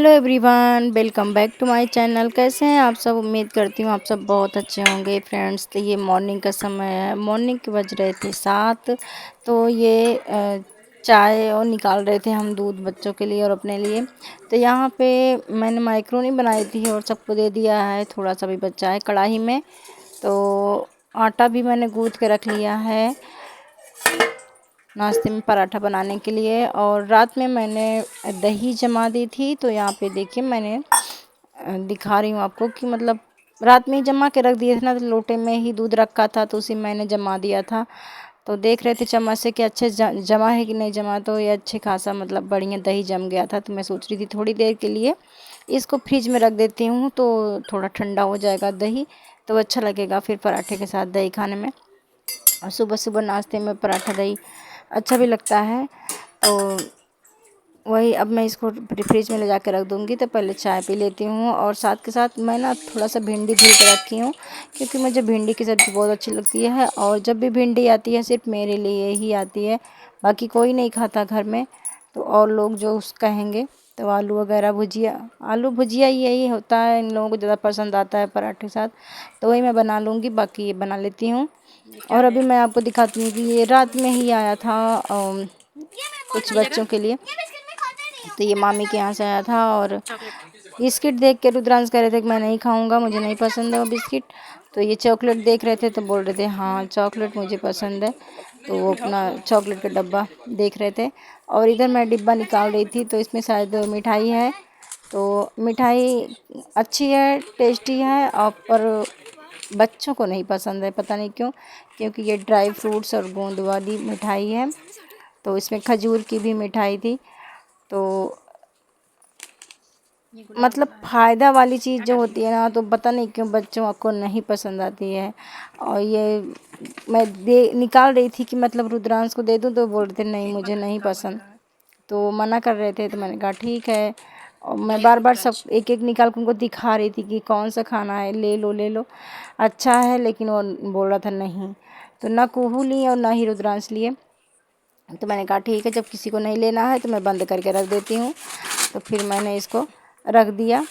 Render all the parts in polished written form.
Hello everyone, welcome back to my channel. कैसे हैं आप सब? उम्मीद करती हूँ आप सब बहुत अच्छे होंगे। फ्रेंड्स, तो ये मॉर्निंग का समय है। मॉर्निंग के बज रहे थे 7। तो ये चाय और निकाल रहे थे हम, दूध बच्चों के लिए और अपने लिए। तो यहाँ पे मैंने माइक्रोनी बनाई थी और सबको दे दिया है। थोड़ा सा भी बचा है कढ़ाई में। तो आटा भी मैंने गूँथ के रख लिया है नाश्ते में पराठा बनाने के लिए। और रात में मैंने दही जमा दी थी। तो यहाँ पे देखिए मैंने दिखा रही हूँ आपको कि मतलब रात में ही जमा के रख दिए थे ना, तो लोटे में ही दूध रखा था तो उसी में मैंने जमा दिया था। तो देख रहे थे चम्मच से कि अच्छे जमा है कि नहीं जमा। तो ये अच्छे खासा मतलब बढ़िया दही जम गया था। तो मैं सोच रही थी थोड़ी देर के लिए इसको फ्रिज में रख देती हूँ, तो थोड़ा ठंडा हो जाएगा दही, तो अच्छा लगेगा फिर पराठे के साथ दही खाने में। और सुबह सुबह नाश्ते में पराठा दही अच्छा भी लगता है। तो वही अब मैं इसको फ्रिज में ले जा कर रख दूँगी। तो पहले चाय पी लेती हूँ और साथ के साथ मैं ना थोड़ा सा भिंडी धुल के रखी हूँ, क्योंकि मुझे भिंडी की सब्ज़ी बहुत अच्छी लगती है। और जब भी भिंडी आती है सिर्फ मेरे लिए ही आती है, बाकी कोई नहीं खाता घर में। तो और लोग जो कहेंगे तो आलू वगैरह भुजिया, आलू भुजिया यही होता है, इन लोगों को ज़्यादा पसंद आता है पराठे के साथ। तो वही मैं बना लूँगी, बाकी ये बना लेती हूँ। और अभी मैं आपको दिखाती हूँ कि ये रात में ही आया था कुछ बच्चों के लिए। तो ये मामी के यहाँ से आया था और बिस्किट देख के रुद्रांश कह रहे थे कि मैं नहीं खाऊंगा, मुझे नहीं पसंद है वो बिस्किट। तो ये चॉकलेट देख रहे थे तो बोल रहे थे हाँ चॉकलेट मुझे पसंद है। तो वो अपना चॉकलेट का डब्बा देख रहे थे और इधर मैं डिब्बा निकाल रही थी। तो इसमें शायद मिठाई है। तो मिठाई अच्छी है, टेस्टी है, और पर बच्चों को नहीं पसंद है, पता नहीं क्यों, क्योंकि ये ड्राई फ्रूट्स और गोंद वाली मिठाई है। तो इसमें खजूर की भी मिठाई थी। तो मतलब फ़ायदा वाली चीज़ जो होती है ना, तो पता नहीं क्यों बच्चों को नहीं पसंद आती है। और ये मैं दे निकाल रही थी कि मतलब रुद्रांश को दे दूं, तो बोल रहे थे नहीं मुझे नहीं पसंद, तो मना कर रहे थे। तो मैंने कहा ठीक है। और मैं बार बार सब एक एक निकाल के उनको दिखा रही थी कि कौन सा खाना है, ले लो ले लो, अच्छा है। लेकिन वो बोल रहा था नहीं। तो ना कुहू ली और ना ही रुद्रांश लिए। तो मैंने कहा ठीक है, जब किसी को नहीं लेना है तो मैं बंद करके रख देती हूँ। तो फिर मैंने इसको रख दिया।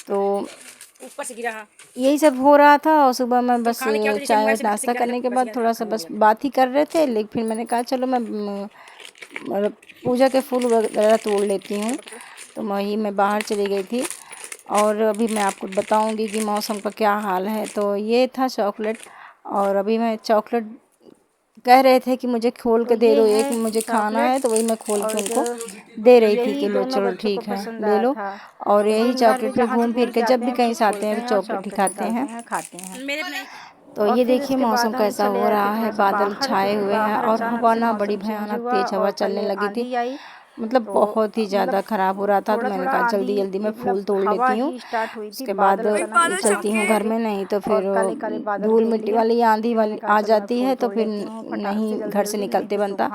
तो ऊपर से गिरा, यही सब हो रहा था। और सुबह मैं बस चाय नाश्ता करने के बाद थोड़ा सा बस बात ही कर रहे थे। लेकिन फिर मैंने कहा चलो मैं मतलब पूजा के फूल वगैरह तोड़ लेती हूँ। तो वही मैं बाहर चली गई थी। और अभी मैं आपको बताऊंगी कि मौसम का क्या हाल है। तो ये था चॉकलेट। और अभी मैं चॉकलेट कह रहे थे कि मुझे खोल के दे दो, एक मुझे खाना है। तो वही मैं खोल के उनको दे रही थी कि लो चलो ठीक है ले लो। और यही चॉकलेट फिर घूम फिर के जब भी कहीं से आते हैं तो चॉकलेट ही खाते हैं। तो ये देखिए मौसम कैसा हो रहा है, बादल छाए हुए हैं और हवा ना बड़ी भयानक तेज हवा चलने लगी थी। मतलब बहुत ही ज़्यादा ख़राब हो रहा था। तो मैंने कहा जल्दी जल्दी मैं फूल तोड़ लेती हूँ, उसके बाद चलती हूँ घर में। नहीं तो फिर धूल मिट्टी वाली आंधी वाली आ जाती है तो फिर नहीं घर से निकलते बनता।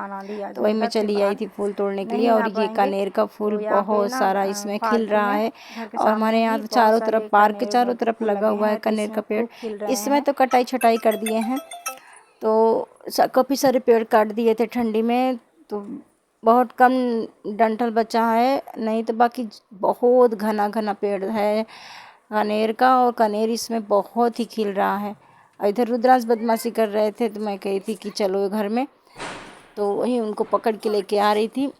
तो वही मैं चली आई थी फूल तोड़ने के लिए। और ये कनेर का फूल बहुत सारा इसमें खिल रहा है। और हमारे यहाँ तो चारों तरफ, पार्क के चारों तरफ लगा हुआ है कनेर का पेड़। इसमें तो कटाई छटाई कर दिए हैं। तो काफ़ी सारे पेड़ काट दिए थे ठंडी में। तो बहुत कम डंठल बचा है, नहीं तो बाकी बहुत घना घना पेड़ है कनेर का। और कनेर इसमें बहुत ही खिल रहा है। इधर रुद्रांश बदमाशी कर रहे थे तो मैं कही थी कि चलो घर में, तो वही उनको पकड़ के लेके आ रही थी।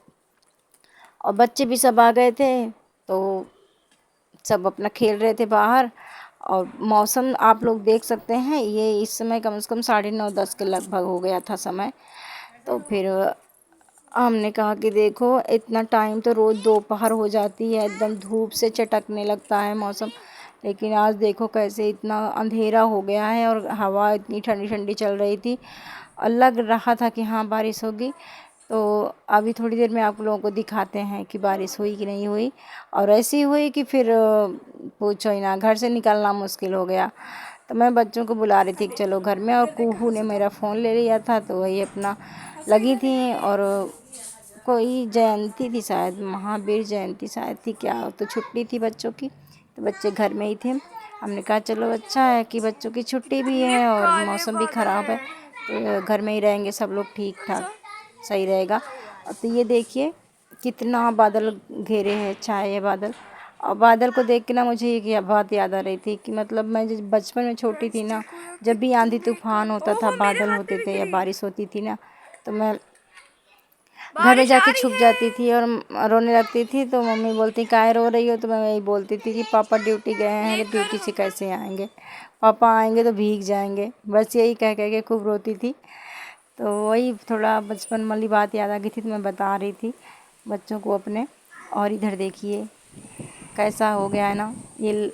और बच्चे भी सब आ गए थे तो सब अपना खेल रहे थे बाहर। और मौसम आप लोग देख सकते हैं, ये इस समय कम से कम 9:30-10 के लगभग हो गया था समय। तो फिर हमने कहा कि देखो इतना टाइम तो रोज़ दोपहर हो जाती है, एकदम धूप से चटकने लगता है मौसम। लेकिन आज देखो कैसे इतना अंधेरा हो गया है और हवा इतनी ठंडी ठंडी चल रही थी और लग रहा था कि हाँ बारिश होगी। तो अभी थोड़ी देर में आप लोगों को दिखाते हैं कि बारिश हुई कि नहीं हुई। और ऐसी हुई कि फिर पूछो ही ना, घर से निकलना मुश्किल हो गया। तो मैं बच्चों को बुला रही थी कि चलो घर में, और कुहू ने मेरा फ़ोन ले लिया था तो वही अपना लगी थी। और कोई जयंती थी शायद, महावीर जयंती शायद थी क्या, तो छुट्टी थी बच्चों की, तो बच्चे घर में ही थे। हमने कहा चलो अच्छा है कि बच्चों की छुट्टी भी है और मौसम भी ख़राब है, तो घर में ही रहेंगे सब लोग, ठीक ठाक सही रहेगा। तो ये देखिए कितना बादल घेरे हैं, छाए हैं बादल। और बादल को देख के ना मुझे एक बात याद आ रही थी कि मतलब मैं जब बचपन में छोटी थी ना, जब भी आंधी तूफान होता था, बादल होते थे या बारिश होती थी ना, तो मैं घर में जाके छुप जाती थी और रोने लगती थी। तो मम्मी बोलती काहे रो रही हो, तो मैं यही बोलती थी कि पापा ड्यूटी गए हैं, तो ड्यूटी से कैसे आएंगे, पापा आएंगे तो भीग जाएंगे, बस यही कह कह के खूब रोती थी। तो वही थोड़ा बचपन वाली बात याद आ गई थी, तो मैं बता रही थी बच्चों को अपने। और इधर देखिए कैसा हो गया है ना, ये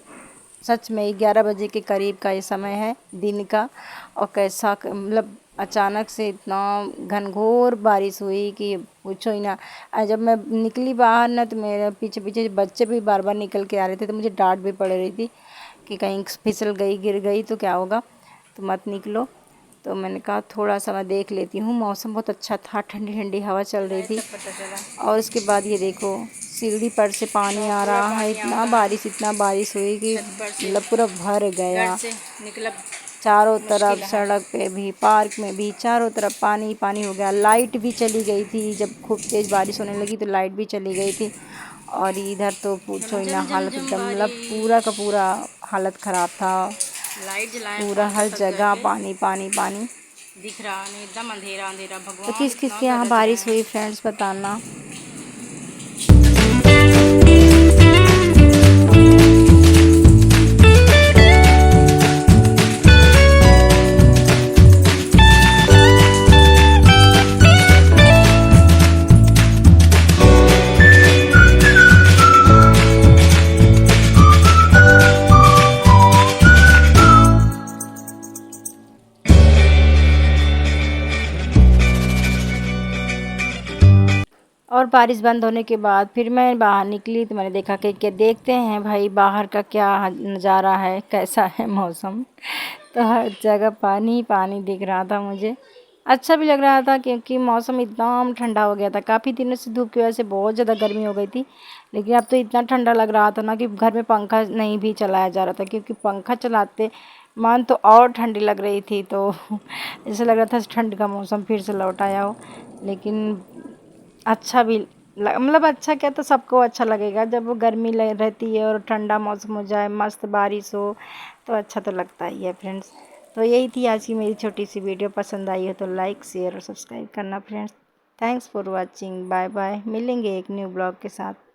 सच में 11 बजे के करीब का ये समय है दिन का। और कैसा मतलब अचानक से इतना घनघोर बारिश हुई कि पूछो ही ना। जब मैं निकली बाहर ना, तो मेरे पीछे पीछे बच्चे भी बार बार निकल के आ रहे थे, तो मुझे डांट भी पड़ रही थी कि कहीं फिसल गई, गिर गई तो क्या होगा, तो मत निकलो। तो मैंने कहा थोड़ा सा मैं देख लेती हूँ। मौसम बहुत अच्छा था, ठंडी ठंडी हवा चल रही थी। और उसके बाद ये देखो सीढ़ी पर से पानी आ रहा है, इतना बारिश हुई कि मतलब पूरा भर गया। चारों तरफ सड़क पे भी, पार्क में भी, चारों तरफ पानी पानी हो गया। लाइट भी चली गई थी, जब खूब तेज़ बारिश होने लगी तो लाइट भी चली गई थी। और इधर तो पूछो ही ना, हालत एकदम मतलब पूरा का पूरा हालत ख़राब था। लाइट जलाया, पूरा हर जगह पानी पानी पानी दिख रहा नहीं, एकदम अंधेरा अंधेरा। तो भगवान किस किस के यहाँ बारिश हुई फ्रेंड्स बताना। और बारिश बंद होने के बाद फिर मैं बाहर निकली, तो मैंने देखा कि क्या देखते हैं भाई बाहर का क्या नज़ारा है, कैसा है मौसम। तो हर जगह पानी पानी दिख रहा था मुझे। अच्छा भी लग रहा था क्योंकि मौसम एकदम ठंडा हो गया था। काफ़ी दिनों से धूप की वजह से बहुत ज़्यादा गर्मी हो गई थी, लेकिन अब तो इतना ठंडा लग रहा था ना कि घर में पंखा नहीं भी चलाया जा रहा था, क्योंकि पंखा चलाते मन तो और ठंडी लग रही थी। तो ऐसा लग रहा था ठंड का मौसम फिर से लौट आया हो। लेकिन अच्छा भी मतलब अच्छा क्या, तो सबको अच्छा लगेगा जब वो गर्मी रहती है और ठंडा मौसम हो जाए, मस्त बारिश हो, तो अच्छा तो लगता ही है फ्रेंड्स। तो यही थी आज की मेरी छोटी सी वीडियो। पसंद आई हो तो लाइक शेयर और सब्सक्राइब करना friends. Thanks for watching, bye bye. मिलेंगे एक न्यू ब्लॉग के साथ।